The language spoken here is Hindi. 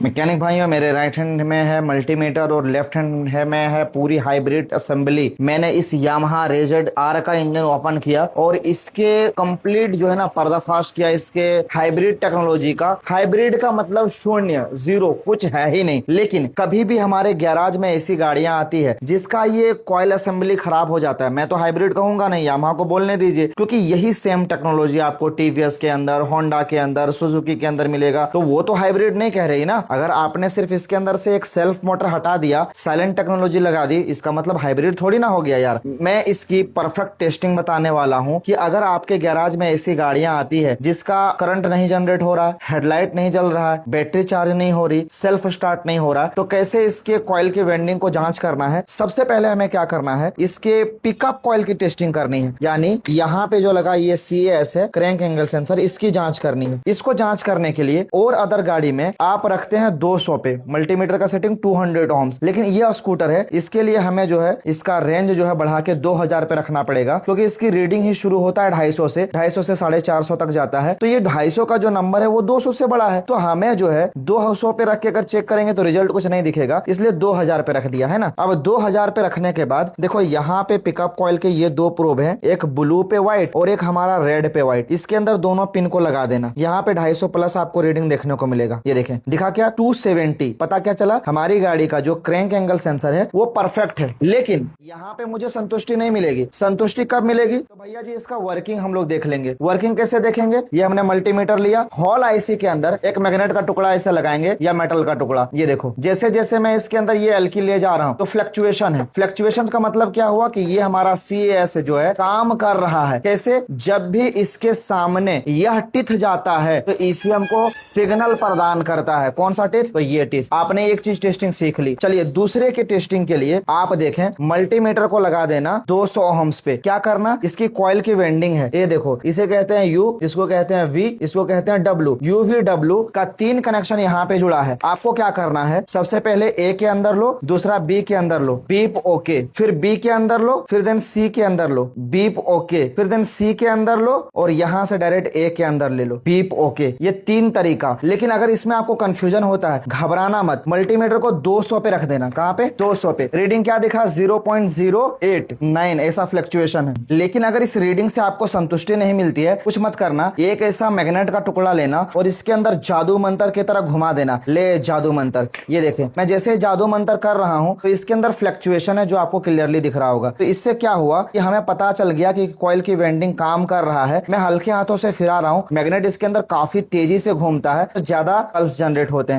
मैकेनिक भाइयों, मेरे राइट हैंड में है मल्टीमीटर और लेफ्ट हैंड है में है पूरी हाइब्रिड असेंबली। मैंने इस यामाहा रेजेड आर का इंजन ओपन किया और इसके कंप्लीट जो है ना पर्दाफाश किया इसके हाइब्रिड टेक्नोलॉजी का। हाइब्रिड का मतलब शून्य, जीरो, कुछ है ही नहीं। लेकिन कभी भी हमारे गैराज में ऐसी गाड़ियां आती है जिसका ये कॉइल असेंबली खराब हो जाता है, मैं तो हाइब्रिड कहूंगा नहीं, यामाहा को बोलने दीजिए, क्योंकि यही सेम टेक्नोलॉजी आपको टीवीएस के अंदर, होंडा के अंदर, सुजुकी के अंदर मिलेगा। तो वो तो हाइब्रिड नहीं कह रही ना। अगर आपने सिर्फ इसके अंदर से एक सेल्फ मोटर हटा दिया, साइलेंट टेक्नोलॉजी लगा दी, इसका मतलब हाइब्रिड थोड़ी ना हो गया यार। मैं इसकी परफेक्ट टेस्टिंग बताने वाला हूं कि अगर आपके गैराज में ऐसी गाड़ियां आती है जिसका करंट नहीं जनरेट हो रहा, हेडलाइट नहीं जल रहा है, बैटरी चार्ज नहीं हो रही, सेल्फ स्टार्ट नहीं हो रहा, तो कैसे इसके कॉइल की वेंडिंग को जांच करना है। सबसे पहले हमें क्या करना है, इसके पिकअप कॉइल की टेस्टिंग करनी है। यानी यहाँ पे जो लगा ये CAS है, क्रैंक एंगल सेंसर, इसकी जांच करनी है। इसको जांच करने के लिए और अदर गाड़ी में आप रखते हैं 200 पे, मल्टीमीटर का सेटिंग 200 ohms, लेकिन ये स्कूटर है, इसके लिए हमें जो है इसका रेंज जो है बढ़ा के 2000 पे रखना पड़ेगा, क्योंकि इसकी रीडिंग ही शुरू होता है 250 से 450 तक जाता है। तो ये 250 का जो नंबर है वो 200 से बड़ा है, तो हमें जो है 200 पे रख के अगर चेक करेंगे तो रिजल्ट कुछ नहीं दिखेगा, इसलिए 2000 पे रख दिया है ना। अब 2000 पे रखने के बाद देखो यहाँ पे पिकअप कॉइल के ये दो प्रोब हैं, एक ब्लू पे व्हाइट और एक हमारा रेड पे व्हाइट। इसके अंदर दोनों पिन को लगा देना। यहाँ पे 250 प्लस आपको रीडिंग देखने को मिलेगा। ये देखें, दिखा क्या 270। पता क्या चला, हमारी गाड़ी का जो क्रैंक एंगल सेंसर है वो परफेक्ट है। लेकिन यहाँ पे मुझे संतुष्टि नहीं मिलेगी। संतुष्टि कब मिलेगी, तो भैया जी इसका वर्किंग हम लोग देख लेंगे। वर्किंग कैसे देखेंगे, ये हमने मल्टीमीटर लिया, हॉल आईसी के अंदर एक मैग्नेट का टुकड़ा ऐसे लगाएंगे या मेटल का टुकड़ा। ये देखो, जैसे जैसे मैं इसके अंदर ये एल्की ले जा रहा हूं तो फ्लक्चुएशन है। फ्लक्चुएशन का मतलब क्या हुआ कि ये हमारा CAS जो है काम कर रहा है। कैसे, जब भी इसके सामने यह टिथ जाता है तो ECM को सिग्नल प्रदान करता है। कौन सा टिथ, तो ये टिथ। आपने एक चीज टेस्टिंग सीख ली। चलिए दूसरे की टेस्टिंग के लिए आप देखें, मल्टीमीटर को लगा देना 200 ohms पे। क्या करना, इसकी कॉइल की वेंडिंग है, ये देखो, इसे कहते हैं U, इसको कहते हैं V, इसको कहते हैं W। UV W का 3 कनेक्शन यहाँ पे जुड़ा है। आपको क्या करना है, सबसे पहले A के अंदर लो, दूसरा B के अंदर लो, बीप ओके, फिर B के अंदर लो, फिर देन C के अंदर लो, बीप ओके, फिर देन C के अंदर लो और यहां से डायरेक्ट A के अंदर ले लो, बीप ओके। ये 3 तरीका। लेकिन अगर इसमें आपको कंफ्यूजन होता है, घबराना मत, मल्टीमीटर को 200 पे रख देना। कहां पे, 200 पे। रीडिंग क्या दिखा, 0.089 ऐसा फ्लक्चुएशन है। लेकिन अगर इस रीडिंग से आपको संतुष्टि नहीं मिलती है, कुछ मत करना, एक ऐसा मैग्नेट का टुकड़ा लेना और इसके अंदर जादू मंत्र की तरह घुमा देना। ले जादू मंत्र, ये देखें, मैं जैसे जादू मंत्र कर रहा हूं तो इसके अंदर फ्लक्चुएशन है जो आपको क्लियरली दिख रहा होगा। तो इससे क्या हुआ कि हमें पता चल गया कि कॉइल की वेंडिंग काम कर रहा है। मैं हल्के हाथों से फिरा रहा हूं, मैग्नेट इसके अंदर काफी तेजी से घूमता है तो ज्यादा पल्स जनरेट होते हैं।